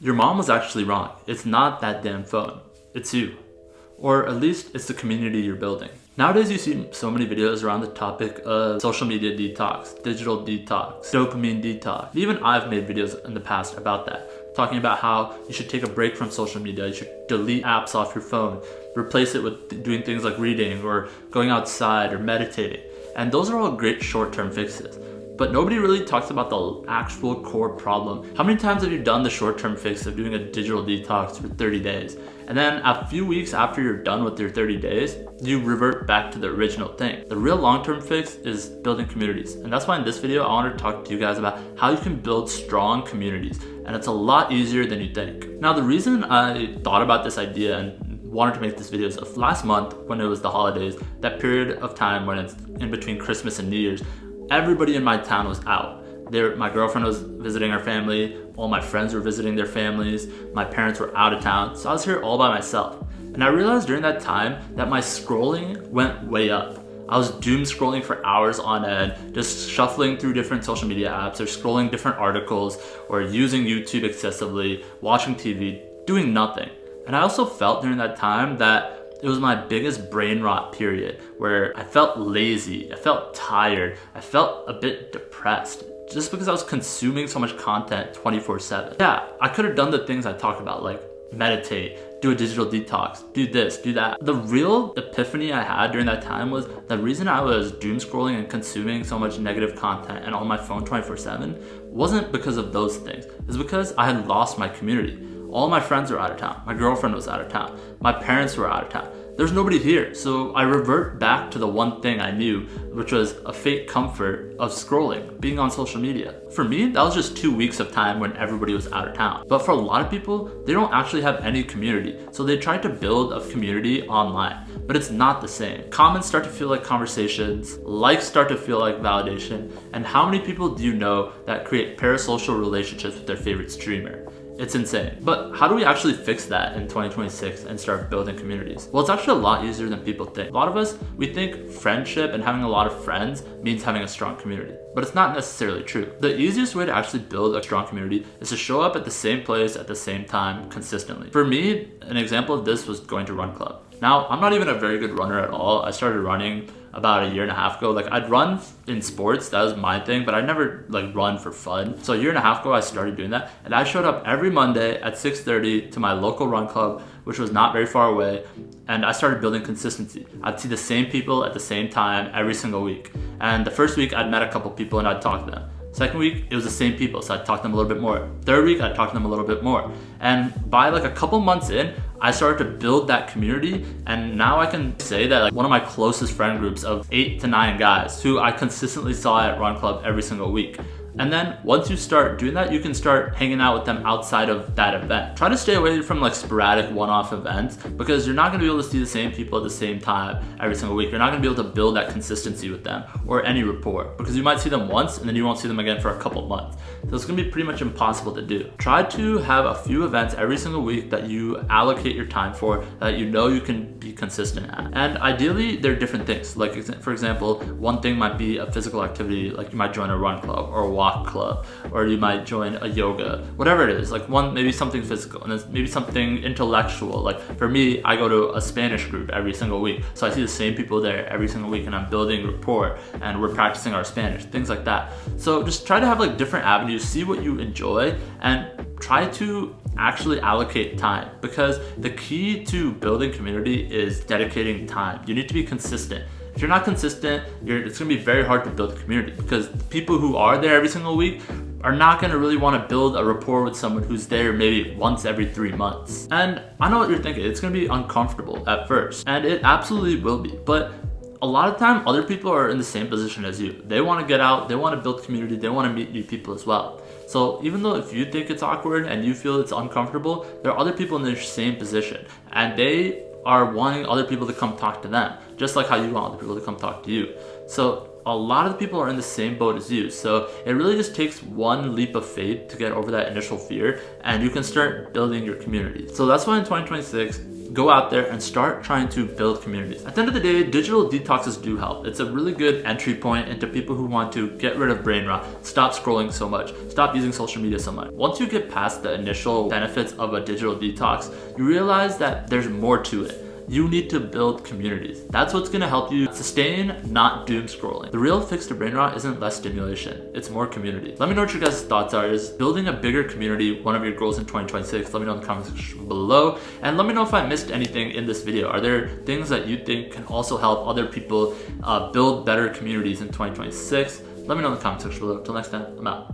Your mom was actually wrong. It's not that damn phone. It's you. Or at least it's the community you're building. Nowadays you see so many videos around the topic of social media detox, digital detox, dopamine detox. Even I've made videos in the past about that, talking about how you should take a break from social media, you should delete apps off your phone, replace it with doing things like reading or going outside or meditating. And those are all great short-term fixes. But nobody really talks about the actual core problem. How many times have you done the short-term fix of doing a digital detox for 30 days? And then a few weeks after you're done with your 30 days, you revert back to the original thing. The real long-term fix is building communities. And that's why in this video, I want to talk to you guys about how you can build strong communities. And it's a lot easier than you think. Now, the reason I thought about this idea and wanted to make this video is last month when it was the holidays, that period of time when it's in between Christmas and New Year's, everybody in my town was out. My girlfriend was visiting her family, all my friends were visiting their families, my parents were out of town, so I was here all by myself. And I realized during that time that my scrolling went way up. I was doom scrolling for hours on end, just shuffling through different social media apps or scrolling different articles or using YouTube excessively, watching TV, doing nothing. And I also felt during that time that it was my biggest brain rot period where I felt lazy, I felt tired, I felt a bit depressed just because I was consuming so much content 24/7. Yeah, I could have done the things I talked about, like meditate, do a digital detox, do this, do that. The real epiphany I had during that time was the reason I was doom scrolling and consuming so much negative content and on my phone 24/7 wasn't because of those things. It's because I had lost my community. All my friends were out of town. My girlfriend was out of town. My parents were out of town. There's nobody here. So I revert back to the one thing I knew, which was a fake comfort of scrolling, being on social media. For me, that was just 2 weeks of time when everybody was out of town. But for a lot of people, they don't actually have any community. So they try to build a community online, but it's not the same. Comments start to feel like conversations, likes start to feel like validation. And how many people do you know that create parasocial relationships with their favorite streamer? It's insane. But how do we actually fix that in 2026 and start building communities? Well, it's actually a lot easier than people think. A lot of us, we think friendship and having a lot of friends means having a strong community, but it's not necessarily true. The easiest way to actually build a strong community is to show up at the same place at the same time consistently. For me, an example of this was going to run club. Now, I'm not even a very good runner at all. I started running about a year and a half ago. Like, I'd run in sports, that was my thing, but I never like run for fun. So a year and a half ago, I started doing that. And I showed up every Monday at 6:30 to my local run club, which was not very far away. And I started building consistency. I'd see the same people at the same time every single week. And the first week I'd met a couple people and I'd talk to them. Second week, it was the same people, so I'd talk to them a little bit more. Third week, I'd talk to them a little bit more. And by like a couple months in, I started to build that community. And now I can say that like one of my closest friend groups of 8 to 9 guys who I consistently saw at Run Club every single week. And then once you start doing that, you can start hanging out with them outside of that event. Try to stay away from like sporadic one-off events because you're not gonna be able to see the same people at the same time every single week. You're not gonna be able to build that consistency with them or any rapport because you might see them once and then you won't see them again for a couple months. So it's gonna be pretty much impossible to do. Try to have a few events every single week that you allocate your time for, that you know you can be consistent at. And ideally, they're different things. Like for example, one thing might be a physical activity, like you might join a run club or a walk club, or you might join a yoga, whatever it is. Like one, maybe something physical, and then maybe something intellectual. Like for me, I go to a Spanish group every single week, so I see the same people there every single week, and I'm building rapport, and we're practicing our Spanish, things like that. So just try to have like different avenues, see what you enjoy, and try to actually allocate time, because the key to building community is dedicating time. You need to be consistent. If you're not consistent, it's gonna be very hard to build a community because the people who are there every single week are not gonna really wanna build a rapport with someone who's there maybe once every 3 months. And I know what you're thinking, it's gonna be uncomfortable at first, and it absolutely will be, but a lot of time other people are in the same position as you. They wanna get out, they wanna build community, they wanna meet new people as well. So even though if you think it's awkward and you feel it's uncomfortable, there are other people in the same position, and they are wanting other people to come talk to them, just like how you want other people to come talk to you. So a lot of the people are in the same boat as you. So it really just takes one leap of faith to get over that initial fear, and you can start building your community. So that's why in 2026, go out there and start trying to build communities. At the end of the day, digital detoxes do help. It's a really good entry point into people who want to get rid of brain rot, stop scrolling so much, stop using social media so much. Once you get past the initial benefits of a digital detox, you realize that there's more to it. You need to build communities. That's what's gonna help you sustain, not doom scrolling. The real fix to brain rot isn't less stimulation, it's more community. Let me know what your guys' thoughts are. Is building a bigger community one of your goals in 2026? Let me know in the comments section below. And let me know if I missed anything in this video. Are there things that you think can also help other people build better communities in 2026? Let me know in the comments section below. Till next time, I'm out.